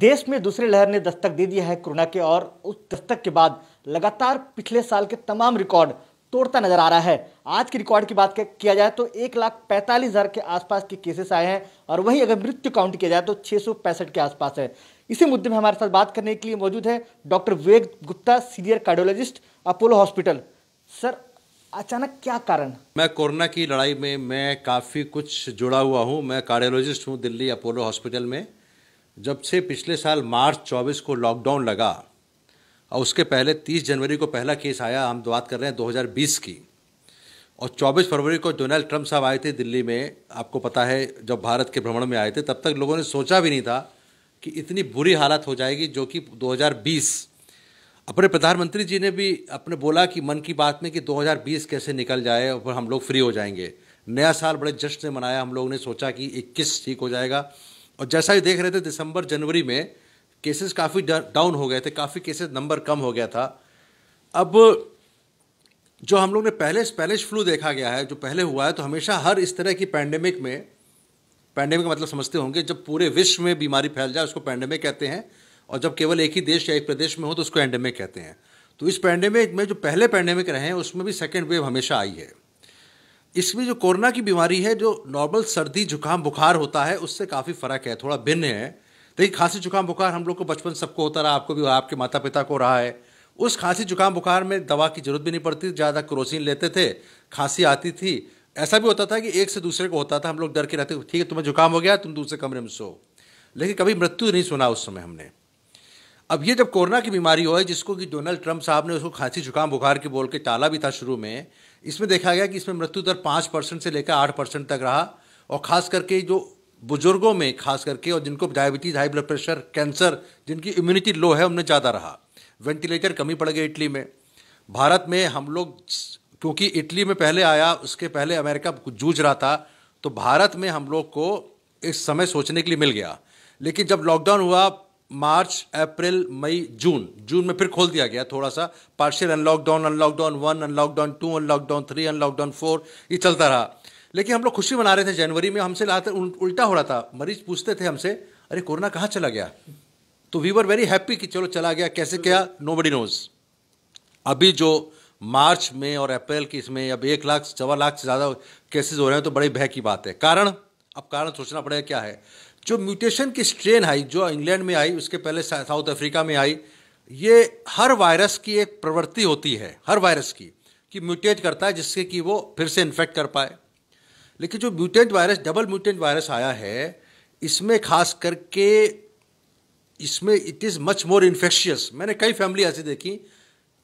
देश में दूसरी लहर ने दस्तक दे दिया है कोरोना के, और उस दस्तक के बाद लगातार पिछले साल के तमाम रिकॉर्ड तोड़ता नजर आ रहा है। आज के रिकॉर्ड की बात किया जाए तो 1,45,000 के आसपास के केसेस आए हैं, और वहीं अगर मृत्यु काउंट किया जाए तो 665 के आसपास है। इसी मुद्दे में हमारे साथ बात करने के लिए मौजूद है doctor Vivek Gupta, senior cardiologist, Apollo hospital. Sir, अचानक क्या कारण? मैं कोरोना की लड़ाई में काफ़ी कुछ जुड़ा हुआ हूँ। मैं कार्डियोलॉजिस्ट हूँ दिल्ली अपोलो हॉस्पिटल में। जब से पिछले साल मार्च 24 को लॉकडाउन लगा और उसके पहले 30 जनवरी को पहला केस आया, हम बात कर रहे हैं 2020 की, और 24 फरवरी को डोनाल्ड ट्रंप साहब आए थे दिल्ली में। आपको पता है जब भारत के भ्रमण में आए थे तब तक लोगों ने सोचा भी नहीं था कि इतनी बुरी हालत हो जाएगी, जो कि 2020 अपने प्रधानमंत्री जी ने भी अपने बोला कि मन की बात में कि 2020 कैसे निकल जाए और हम लोग फ्री हो जाएंगे। नया साल बड़े जश्न से मनाया, हम लोग ने सोचा कि 21 ठीक हो जाएगा, और जैसा ही देख रहे थे दिसंबर जनवरी में केसेस काफ़ी डाउन हो गए थे, काफ़ी केसेस नंबर कम हो गया था। अब जो हम लोग ने पहले स्पेनिश फ्लू देखा गया है, जो पहले हुआ है, तो हमेशा हर इस तरह की पैंडेमिक का मतलब समझते होंगे, जब पूरे विश्व में बीमारी फैल जाए उसको पैंडेमिक कहते हैं, और जब केवल एक ही देश या एक प्रदेश में हो तो उसको एंडेमिक कहते हैं। तो इस पैंडेमिक में जो पहले पैंडेमिक रहे हैं उसमें भी सेकेंड वेव हमेशा आई है। इसमें जो कोरोना की बीमारी है, जो नॉर्मल सर्दी जुकाम बुखार होता है उससे काफ़ी फ़र्क है, थोड़ा भिन्न है। देखिए, खांसी जुकाम बुखार हम लोग को बचपन सबको होता रहा, आपको भी, आपके माता पिता को रहा है। उस खांसी जुकाम बुखार में दवा की जरूरत भी नहीं पड़ती, ज़्यादा क्रोसिन लेते थे, खांसी आती थी। ऐसा भी होता था कि एक से दूसरे को होता था, हम लोग डर के रहते, ठीक है तुम्हें जुकाम हो गया, तुम दूसरे कमरे में सो। लेकिन कभी मृत्यु नहीं सुना उस समय हमने। अब ये जब कोरोना की बीमारी हुई, जिसको कि डोनाल्ड ट्रंप साहब ने उसको खांसी जुकाम बुखार के बोल के टाला भी था शुरू में, इसमें देखा गया कि इसमें मृत्यु दर 5% से लेकर 8% तक रहा, और खास करके जो बुजुर्गों में खास करके, और जिनको diabetes, high blood pressure, cancer, जिनकी इम्यूनिटी लो है, उनमें ज़्यादा रहा। वेंटिलेटर कमी पड़ गई इटली में। भारत में हम लोग, क्योंकि इटली में पहले आया, उसके पहले अमेरिका जूझ रहा था, तो भारत में हम लोग को इस समय सोचने के लिए मिल गया। लेकिन जब लॉकडाउन हुआ मार्च, अप्रैल, मई, जून में फिर खोल दिया गया थोड़ा सा, partial unlockdown 1, unlockdown 2, unlockdown 3, unlockdown 4, ये चलता रहा। लेकिन हम लोग खुशी मना रहे थे जनवरी में, हमसे उल्टा हो रहा था। मरीज पूछते थे हमसे, अरे कोरोना कहाँ चला गया? तो वी वर वेरी हैप्पी कि चलो चला गया, कैसे क्या नोबडी नोज। अभी जो मार्च में और अप्रैल की इसमें अब 1 लाख 1.25 लाख से ज़्यादा केसेज हो रहे हैं, तो बड़े भय की बात है। अब कारण सोचना पड़ेगा क्या है। जो म्यूटेशन की स्ट्रेन आई, जो इंग्लैंड में आई, उसके पहले साउथ अफ्रीका में आई, ये हर वायरस की एक प्रवृत्ति होती है, हर वायरस की, कि म्यूटेट करता है जिससे कि वो फिर से इन्फेक्ट कर पाए। लेकिन जो mutant virus, double mutant virus आया है, इसमें खास करके इसमें it is much more infectious. मैंने कई फैमिली ऐसी देखी,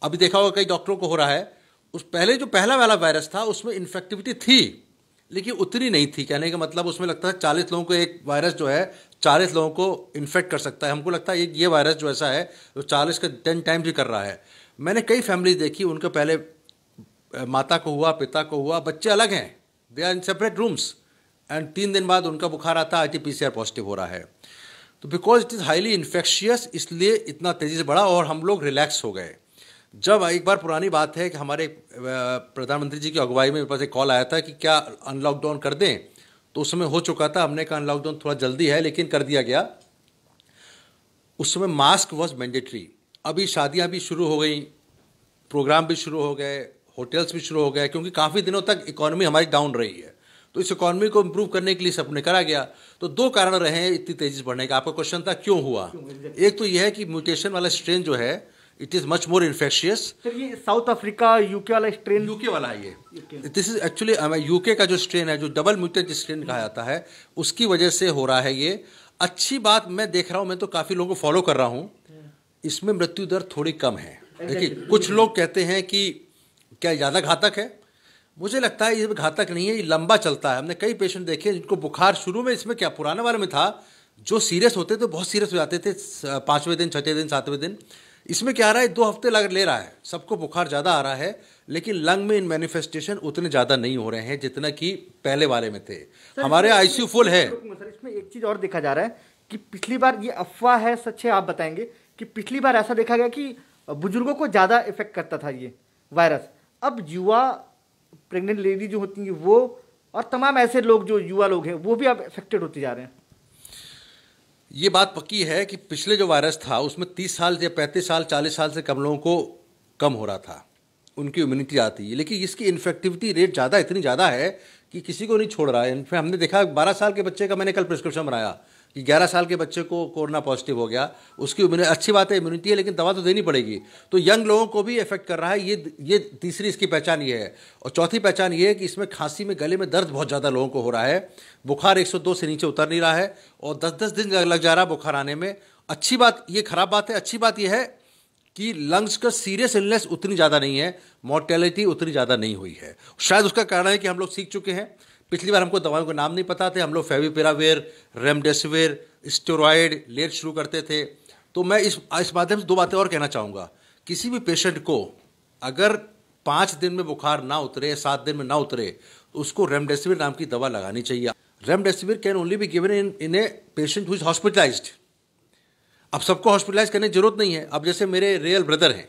अभी देखा होगा कई डॉक्टरों को हो रहा है। उस पहले जो पहला वाला वायरस था उसमें इन्फेक्टिविटी थी, लेकिन उतनी नहीं थी। कहने का मतलब उसमें लगता है 40 लोगों को एक वायरस जो है 40 लोगों को इन्फेक्ट कर सकता है। हमको लगता है ये वायरस जो ऐसा है वो 40 का 10 टाइम्स भी कर रहा है। मैंने कई फैमिली देखी, उनके पहले माता को हुआ, पिता को हुआ, बच्चे अलग हैं, they are in separate rooms, and 3 दिन बाद उनका बुखार आता है, RT-PCR पॉजिटिव हो रहा है। तो because it is highly infectious, इसलिए इतना तेज़ी से बढ़ा और हम लोग रिलैक्स हो गए। जब एक बार पुरानी बात है कि हमारे प्रधानमंत्री जी की अगुवाई में मेरे पास एक कॉल आया था कि क्या अनलॉकडाउन कर दें, तो उस समय हो चुका था। हमने कहा अनलॉकडाउन थोड़ा जल्दी है, लेकिन कर दिया गया। उस समय मास्क वॉज मैंडेटरी। अभी शादियां भी शुरू हो गई, प्रोग्राम भी शुरू हो गए, होटल्स भी शुरू हो गए, क्योंकि काफ़ी दिनों तक इकोनॉमी हमारी डाउन रही है। तो इस इकोनॉमी को इम्प्रूव करने के लिए सबने करा गया। तो 2 कारण रहे हैं इतनी तेजी से बढ़ने का। आपका क्वेश्चन था क्यों हुआ। एक तो यह है कि म्यूटेशन वाला स्ट्रेन जो है, it is much more infectious. Sir, ये साउथ अफ्रीका, यूके वाला स्ट्रेन, यूके वाला है ये। दिस इज एक्चुअली यूके का जो स्ट्रेन है, जो डबल म्यूटेंट स्ट्रेन कहा जाता है, उसकी वजह से हो रहा है ये। अच्छी बात मैं देख रहा हूँ, मैं तो काफ़ी लोगों को फॉलो कर रहा हूँ, इसमें मृत्यु दर थोड़ी कम है। देखिए, कुछ लोग कहते हैं कि क्या ज़्यादा घातक है, मुझे लगता है ये घातक नहीं है, ये लंबा चलता है। हमने कई पेशेंट देखे जिनको बुखार शुरू में, इसमें क्या पुराने वाले में था, जो सीरियस होते थे बहुत सीरियस हो जाते थे 5वें दिन, 6वें दिन, 7वें दिन। इसमें क्या आ रहा है, 2 हफ्ते ले रहा है, सबको बुखार ज़्यादा आ रहा है, लेकिन लंग में इन मैनिफेस्टेशन उतने ज़्यादा नहीं हो रहे हैं जितना कि पहले वाले में थे। हमारे ICU फुल है। सर, इसमें एक चीज़ और देखा जा रहा है कि पिछली बार, ये अफवाह है सच है आप बताएंगे, कि पिछली बार ऐसा देखा गया कि बुजुर्गों को ज़्यादा इफेक्ट करता था ये वायरस। अब युवा प्रेग्नेंट लेडी जो होती हैं वो, और तमाम ऐसे लोग जो युवा लोग हैं, वो भी अब इफेक्टेड होते जा रहे हैं। ये बात पक्की है कि पिछले जो वायरस था उसमें 30 साल या 35 साल 40 साल से कम लोगों को कम हो रहा था, उनकी इम्यूनिटी आती है, लेकिन इसकी इन्फेक्टिविटी रेट इतनी ज़्यादा है कि किसी को नहीं छोड़ रहा है। इनफैक्ट हमने देखा 12 साल के बच्चे का मैंने कल प्रिस्क्रिप्शन बनाया कि 11 साल के बच्चे को कोरोना पॉजिटिव हो गया, उसकी अच्छी बात है इम्यूनिटी है, लेकिन दवा तो देनी पड़ेगी। तो यंग लोगों को भी इफेक्ट कर रहा है। ये तीसरी इसकी पहचान ये है। और चौथी पहचान ये है कि इसमें खांसी में गले में दर्द बहुत ज़्यादा लोगों को हो रहा है, बुखार 102 से नीचे उतर नहीं रहा है और 10-10 दिन लग जा रहा है बुखार आने में। अच्छी बात, ये खराब बात है। अच्छी बात यह है कि लंग्स का सीरियस इलनेस उतनी ज़्यादा नहीं है, मॉर्टेलिटी उतनी ज़्यादा नहीं हुई है। शायद उसका कारण है कि हम लोग सीख चुके हैं। पिछली बार हमको दवाओं के नाम नहीं पता थे, हम लोग फेविपिराविर, रेमडेसिविर, स्टेरॉयड लेट शुरू करते थे। तो मैं इस माध्यम से 2 बातें और कहना चाहूँगा। किसी भी पेशेंट को अगर 5 दिन में बुखार ना उतरे, 7 दिन में ना उतरे, तो उसको रेमडेसिविर नाम की दवा लगानी चाहिए। Remdesivir can only B given in a patient who is hospitalised. अब सबको हॉस्पिटलाइज करने की जरूरत नहीं है। अब जैसे मेरे रियल ब्रदर हैं,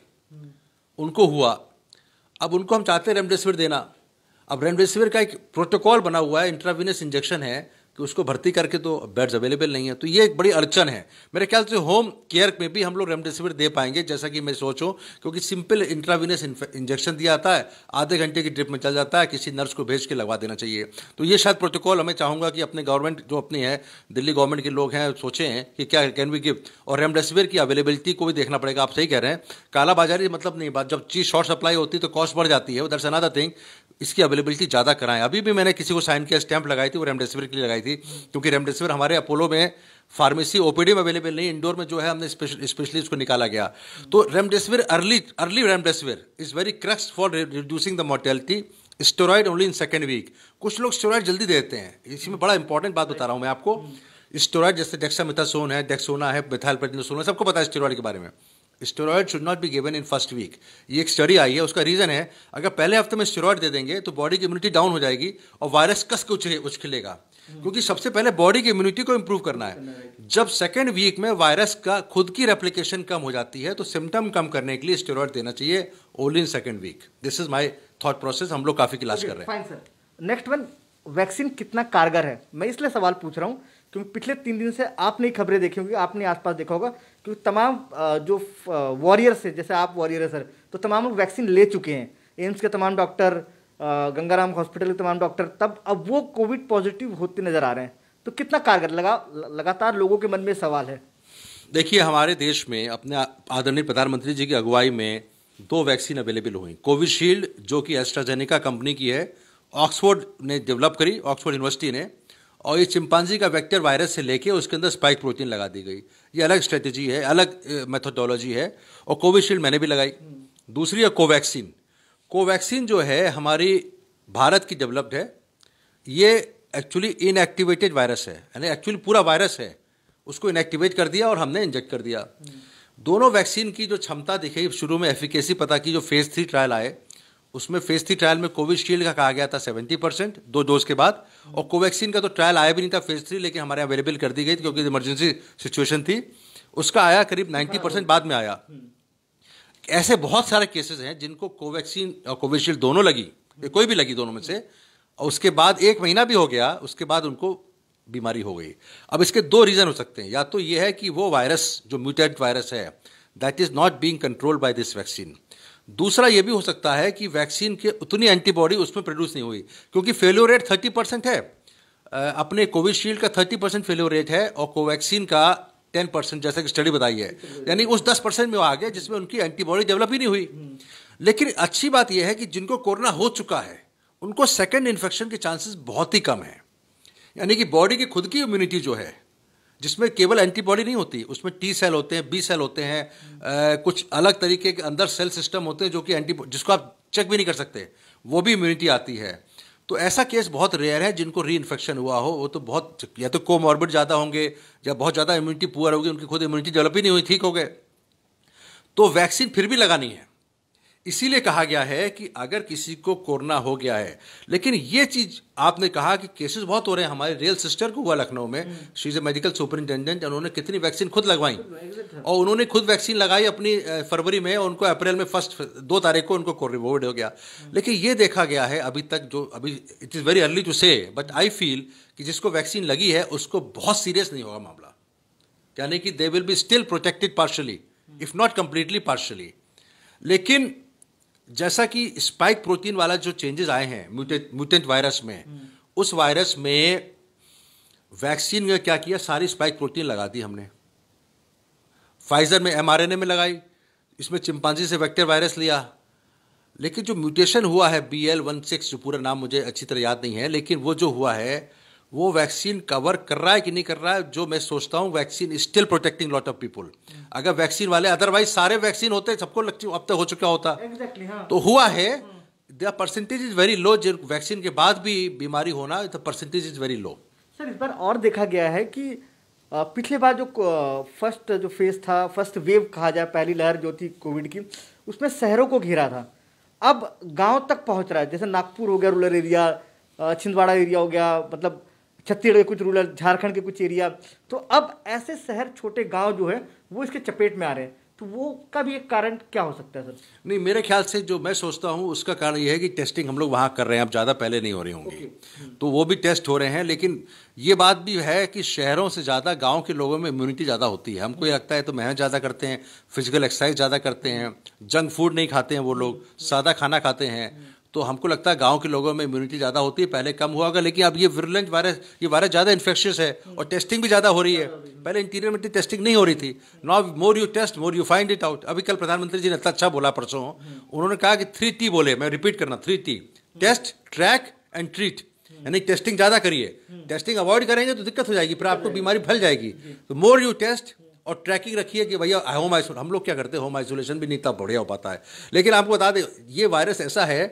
उनको हुआ, अब उनको हम चाहते हैं रेमडेसिविर देना। अब रेमडेसिविर का एक प्रोटोकॉल बना हुआ है, इंट्रावीनस इंजेक्शन है कि उसको भर्ती करके तो बेड्स अवेलेबल नहीं है। तो ये एक बड़ी अड़चन है। मेरे ख्याल से होम केयर में भी हम लोग रेमडेसिविर दे पाएंगे, जैसा कि मैं सोचूं, क्योंकि सिंपल इंट्रावीनस इंजेक्शन दिया जाता है, आधे घंटे की ड्रिप में चल जाता है, किसी नर्स को भेज के लगवा देना चाहिए। तो ये शायद प्रोटोकॉल हमें चाहूँगा कि अपने गवर्नमेंट जो अपनी है, दिल्ली गवर्नमेंट के लोग हैं, सोचें हैं कि क्या कैन वी गिव। और रेमडेसिविर की अवेलेबिलिटी को भी देखना पड़ेगा। आप सही कह रहे हैं, कालाबाजारी मतलब नहीं बात। जब चीज़ शॉर्ट सप्लाई होती है तो कॉस्ट बढ़ जाती है, दैट्स अनदर थिंग। इसकी अवेलेबिलिटी ज़्यादा कराएं। अभी भी मैंने किसी को साइन किया, स्टैंप लगाई थी, वो रेमडेसिविर के लिए लगाई थी, क्योंकि रेमडेसिविर हमारे अपोलो में फार्मेसी ओपीडी में अवेलेबल नहीं, इंडोर में जो है हमने स्पेशली उसको निकाला गया। तो remdesivir early remdesivir is very crux for reducing the mortality. Steroid only in second week. कुछ लोग स्टेरॉइड जल्दी देते हैं, इसमें बड़ा इंपॉर्टेंट बात बता रहा हूँ मैं आपको। स्टेरॉइड जैसे डेक्सामेथासोन है, डेक्सोना है, मेथाइलप्रेडनिसोन है, सबको पता है स्टेरॉइड के बारे में। Steroid should not be given in first week. ये एक स्टडी आई है, उसका रीजन है अगर पहले हफ्ते में स्टेरॉयड दे देंगे तो बॉडी की इम्यूनिटी डाउन हो जाएगी और वायरस कस के उछलेगा, क्योंकि सबसे पहले बॉडी की इम्यूनिटी को इंप्रूव करना है। जब सेकेंड वीक में वायरस का खुद की रेप्लिकेशन कम हो जाती है तो सिम्टम कम करने के लिए स्टेरॉयड देना चाहिए only in second week. This is my thought process. हम लोग काफी क्लास कर रहे हैं। नेक्स्ट वन, वैक्सीन कितना कारगर है? मैं इसलिए सवाल पूछ रहा हूँ क्योंकि पिछले 3 दिन से आपने खबरें देखी होंगी, आपने आसपास देखा होगा, क्योंकि तमाम जो वॉरियर्स है, जैसे आप वॉरियर है सर, तो तमाम लोग वैक्सीन ले चुके हैं। एम्स के तमाम डॉक्टर, गंगाराम हॉस्पिटल के तमाम डॉक्टर, तब अब वो कोविड पॉजिटिव होते नजर आ रहे हैं। तो कितना कारगर लगातार लोगों के मन में सवाल है। देखिए, हमारे देश में अपने आदरणीय प्रधानमंत्री जी की अगुवाई में 2 वैक्सीन अवेलेबल हुई। कोविशील्ड जो कि एस्ट्राजेनेका कंपनी की है, ऑक्सफोर्ड ने डेवलप करी, ऑक्सफोर्ड यूनिवर्सिटी ने, और ये चिंपांजी का वेक्टर वायरस से लेके उसके अंदर स्पाइक प्रोटीन लगा दी गई। ये अलग स्ट्रेटेजी है, अलग मेथोडोलॉजी है। और कोविशील्ड मैंने भी लगाई। दूसरी है कोवैक्सीन। कोवैक्सीन जो है हमारी भारत की डेवलप्ड है। ये एक्चुअली इनएक्टिवेटेड वायरस है, यानी एक्चुअली पूरा वायरस है, उसको इनएक्टिवेट कर दिया और हमने इंजेक्ट कर दिया। दोनों वैक्सीन की जो क्षमता दिखी, शुरू में एफिकेसी पता की, जो फेज 3 ट्रायल आए उसमें फेज 3 ट्रायल में कोविशील्ड का कहा गया था 70% 2 डोज के बाद, और कोवैक्सीन का तो ट्रायल आया भी नहीं था फेज 3, लेकिन हमारे यहाँ अवेलेबल कर दी गई थी क्योंकि इमरजेंसी सिचुएशन थी। उसका आया करीब 90% बाद में आया। ऐसे बहुत सारे केसेस हैं जिनको कोवैक्सीन और कोविशील्ड दोनों लगी, कोई भी लगी दोनों में से, और उसके बाद 1 महीना भी हो गया, उसके बाद उनको बीमारी हो गई। अब इसके 2 रीजन हो सकते हैं। या तो ये है कि वो वायरस जो म्यूटेंट वायरस है that is not being controlled by this vaccine. दूसरा ये भी हो सकता है कि वैक्सीन के उतनी एंटीबॉडी उसमें प्रोड्यूस नहीं हुई, क्योंकि फेल्योर रेट 30% है। अपने कोविशील्ड का 30% फेल्योर रेट है और कोवैक्सीन का 10%, जैसा कि स्टडी बताई है, यानी उस 10% में वो आ गया जिसमें उनकी एंटीबॉडी डेवलप ही नहीं हुई। लेकिन अच्छी बात यह है कि जिनको कोरोना हो चुका है उनको सेकेंड इन्फेक्शन के चांसेस बहुत ही कम है। यानी कि बॉडी की खुद की इम्यूनिटी जो है, जिसमें केवल एंटीबॉडी नहीं होती, उसमें टी सेल होते हैं, बी सेल होते हैं, कुछ अलग तरीके के अंदर सेल सिस्टम होते हैं जो कि जिसको आप चेक भी नहीं कर सकते, वो भी इम्यूनिटी आती है। तो ऐसा केस बहुत रेयर है जिनको री इन्फेक्शन हुआ हो। वो तो बहुत, या तो कोमॉर्बिड ज़्यादा होंगे या बहुत ज़्यादा इम्यूनिटी पुअर होगी, उनकी खुद इम्यूनिटी डेवलप ही नहीं हुई, ठीक हो गए। तो वैक्सीन फिर भी लगानी है। इसीलिए कहा गया है कि अगर किसी को कोरोना हो गया है, लेकिन ये चीज आपने कहा कि केसेस बहुत हो रहे हैं। हमारे रियल सिस्टर को हुआ लखनऊ में, she is a medical superintendent, उन्होंने कितनी वैक्सीन खुद लगवाई, और उन्होंने खुद वैक्सीन लगाई अपनी फरवरी में, उनको अप्रैल में 2 तारीख को उनको कोविड हो गया। लेकिन ये देखा गया है अभी तक, जो अभी it is very early to say, but I feel कि जिसको वैक्सीन लगी है उसको बहुत सीरियस नहीं होगा मामला। यानी कि they will be still protected partially, if not completely partially. लेकिन जैसा कि स्पाइक प्रोटीन वाला जो चेंजेस आए हैं म्यूटेंट वायरस में, उस वायरस में वैक्सीन में क्या किया, सारी स्पाइक प्रोटीन लगा दी हमने। फाइजर में mRNA में लगाई, इसमें चिंपांजी से वेक्टर वायरस लिया, लेकिन जो म्यूटेशन हुआ है BL16, जो पूरा नाम मुझे अच्छी तरह याद नहीं है, लेकिन वो जो हुआ है वो वैक्सीन कवर कर रहा है कि नहीं कर रहा है, जो मैं सोचता हूँ vaccine still protecting lot of people. अगर वैक्सीन वाले, अदरवाइज सारे वैक्सीन होते सबको अब तक हो चुका होता। हाँ। तो हुआ है, the percentage is very low, जो वैक्सीन के बाद भी बीमारी होना, the percentage is very low. Sir इस बार और देखा गया है कि पिछले बार जो फर्स्ट जो फेज था, फर्स्ट वेव कहा जाए, पहली लहर जो थी कोविड की, उसमें शहरों को घेरा था, अब गांव तक पहुंच रहा है। जैसे नागपुर हो गया रूरल एरिया, छिंदवाड़ा एरिया हो गया, मतलब छत्तीसगढ़ के कुछ रूरल, झारखंड के कुछ एरिया, तो अब ऐसे शहर, छोटे गांव जो है वो इसके चपेट में आ रहे हैं। तो वो का भी एक कारण क्या हो सकता है सर? नहीं, मेरे ख्याल से जो मैं सोचता हूँ उसका कारण यह है कि टेस्टिंग हम लोग वहाँ कर रहे हैं, अब ज़्यादा पहले नहीं हो रही होंगी। तो वो भी टेस्ट हो रहे हैं, लेकिन ये बात भी है कि शहरों से ज़्यादा गांव के लोगों में इम्यूनिटी ज़्यादा होती है। हमको ये लगता है तो मेहनत ज़्यादा करते हैं, फिजिकल एक्सरसाइज ज़्यादा करते हैं, जंक फूड नहीं खाते हैं वो लोग, सादा खाना खाते हैं, तो हमको लगता है गांव के लोगों में इम्यूनिटी ज़्यादा होती है। पहले कम हुआ होगा, लेकिन अब ये विरुलेंट वायरस, ये वायरस ज़्यादा इन्फेक्शियस है और टेस्टिंग भी ज़्यादा हो रही है। पहले इंटीरियर में टेस्टिंग नहीं हो रही थी, now more you test more you find it out. अभी कल प्रधानमंत्री जी ने इतना अच्छा बोला परसों, उन्होंने कहा कि 3T बोले, मैं रिपीट करना, 3T, test, track and treat. यानी टेस्टिंग ज़्यादा करिए, टेस्टिंग अवॉइड करेंगे तो दिक्कत हो जाएगी, फिर आपको बीमारी फैल जाएगी। तो मोर यू टेस्ट और ट्रैकिंग रखिए कि भैया होम आइसोलेशन, हम लोग क्या करते हैं, होम आइसोलेशन भी नहीं इतना बढ़िया हो पाता है। लेकिन आपको बता दें, ये वायरस ऐसा है,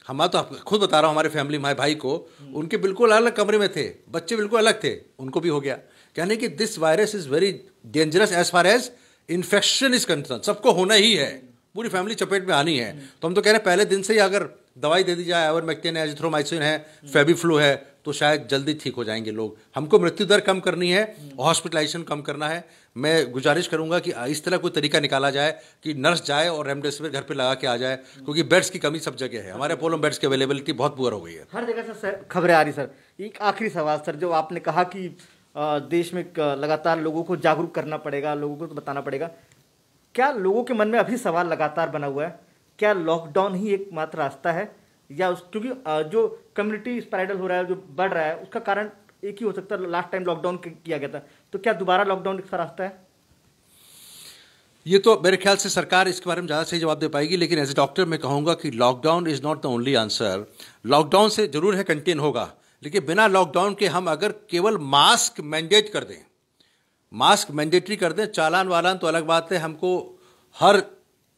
हमारा तो आपको खुद बता रहा हूँ, हमारे फैमिली, हमारे भाई को, उनके बिल्कुल अलग कमरे में थे, बच्चे बिल्कुल अलग थे, उनको भी हो गया। कहने कि this virus is very dangerous as far as infection is concern, सबको होना ही है, पूरी फैमिली चपेट में आनी है। तो हम तो कह रहे हैं पहले दिन से ही अगर दवाई दे दी जाए, आइवरमेक्टिन है, एजिथ्रोमाइसिन है, फेबिफ्लू है, तो शायद जल्दी ठीक हो जाएंगे लोग। हमको मृत्यु दर कम करनी है, हॉस्पिटलाइजेशन कम करना है। मैं गुजारिश करूंगा कि इस तरह कोई तरीका निकाला जाए कि नर्स जाए और रेमडेसिविर घर पे लगा के आ जाए, क्योंकि बेड्स की कमी सब जगह है। हमारे अपोलो बेड्स की अवेलेबिलिटी बहुत पुअर हो गई है, हर जगह से सर खबरें आ रही। सर एक आखिरी सवाल सर, जो आपने कहा कि देश में लगातार लोगों को जागरूक करना पड़ेगा, लोगों को बताना पड़ेगा, क्या लोगों के मन में अभी सवाल लगातार बना हुआ है, क्या लॉकडाउन ही एकमात्र रास्ता है, या क्योंकि जो कम्युनिटी स्प्रेडल हो रहा है, जो बढ़ रहा है, उसका कारण एक ही हो सकता है, लास्ट टाइम लॉकडाउन किया गया था, तो क्या दोबारा लॉकडाउन का रास्ता है? ये तो मेरे ख्याल से सरकार इसके बारे में ज़्यादा सही जवाब दे पाएगी, लेकिन एज ए डॉक्टर मैं कहूँगा कि lockdown is not the only answer. Lockdown से जरूर है कंटेन होगा, लेकिन बिना लॉकडाउन के हम अगर केवल मास्क मैंडेट कर दें, मास्क मैंडेटरी कर दें, चालान वालान तो अलग बात है, हमको हर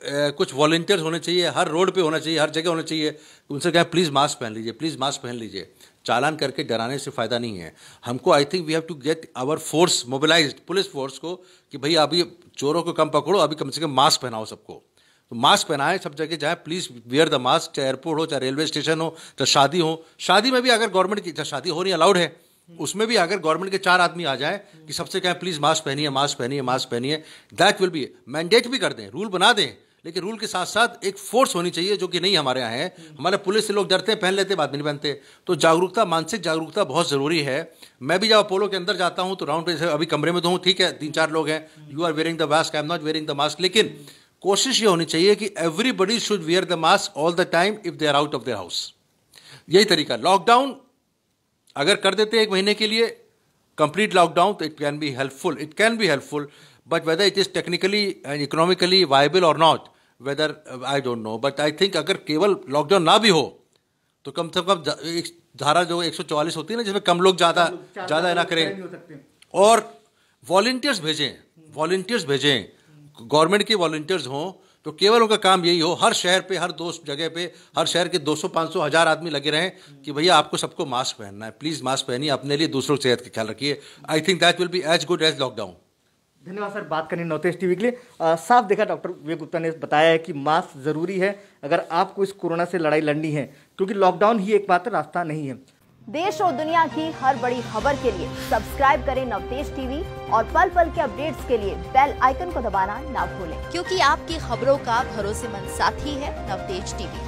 कुछ वॉलंटियर्स होने चाहिए, हर रोड पे होना चाहिए, हर जगह होना चाहिए, उनसे कहें प्लीज़ मास्क पहन लीजिए, प्लीज़ मास्क पहन लीजिए। चालान करके डराने से फ़ायदा नहीं है। हमको I think we have to get our force mobilised, police force को, कि भैया अभी चोरों को कम पकड़ो, अभी कम से कम मास्क पहनाओ सबको। तो मास्क पहनाएं सब जगह जाए, प्लीज़ वियर द मास्क, चाहे एयरपोर्ट हो, चाहे रेलवे स्टेशन हो, चाहे शादी हो। शादी में भी अगर गवर्नमेंट की शादी हो रही अलाउड है, उसमें भी अगर गवर्नमेंट के 4 आदमी आ जाए कि सबसे कहें प्लीज़ मास्क पहनिए, मास्क पहनिए, मास्क पहनिए, दैट विल बी मैंडेट भी कर दें, रूल बना दें, लेकिन रूल के साथ साथ एक फोर्स होनी चाहिए, जो कि नहीं हमारे यहाँ है। हमारे पुलिस से लोग डरते हैं, पहन लेते हैं, बाद में नहीं पहनते। तो जागरूकता, मानसिक जागरूकता बहुत ज़रूरी है। मैं भी जब अपोलो के अंदर जाता हूँ तो राउंड पे, अभी कमरे में तो हूँ, ठीक है, 3-4 लोग हैं, you are wearing the mask, I am not wearing the mask, लेकिन कोशिश ये होनी चाहिए कि everybody should wear the mask all the time if they are out of their house. यही तरीका। लॉकडाउन अगर कर देते 1 महीने के लिए कंप्लीट लॉकडाउन, तो it can be helpful, it can be helpful, but whether it is technically and economically viable और not, whether I don't know. But I think अगर केवल लॉकडाउन ना भी हो तो कम से कम एक धारा जो 144 होती है ना, जिसमें कम लोग ज़्यादा ना करें, और वॉलंटियर्स भेजें, गवर्नमेंट के वॉलंटियर्स हों, तो केवल उनका काम यही हो, हर शहर पे, हर 2 जगह पे, हर शहर के 200, 500, 1000 आदमी लगे रहें कि भैया आपको सबको मास्क पहनना है, प्लीज़ मास्क पहनिए, अपने लिए, दूसरों की सेहत का ख्याल रखिए। I think that will be as good as lockdown. धन्यवाद सर बात करनी नवतेज टीवी के लिए। साफ देखा डॉक्टर विवेक गुप्ता ने बताया है कि मास्क जरूरी है अगर आपको इस कोरोना से लड़ाई लड़नी है, क्योंकि लॉकडाउन ही एकमात्र रास्ता नहीं है। देश और दुनिया की हर बड़ी खबर के लिए सब्सक्राइब करें नवतेज टीवी और पल पल के अपडेट्स के लिए बेल आइकन को दबाना ना भूलें, क्योंकि आपकी खबरों का भरोसेमंद साथी है नवतेज टीवी।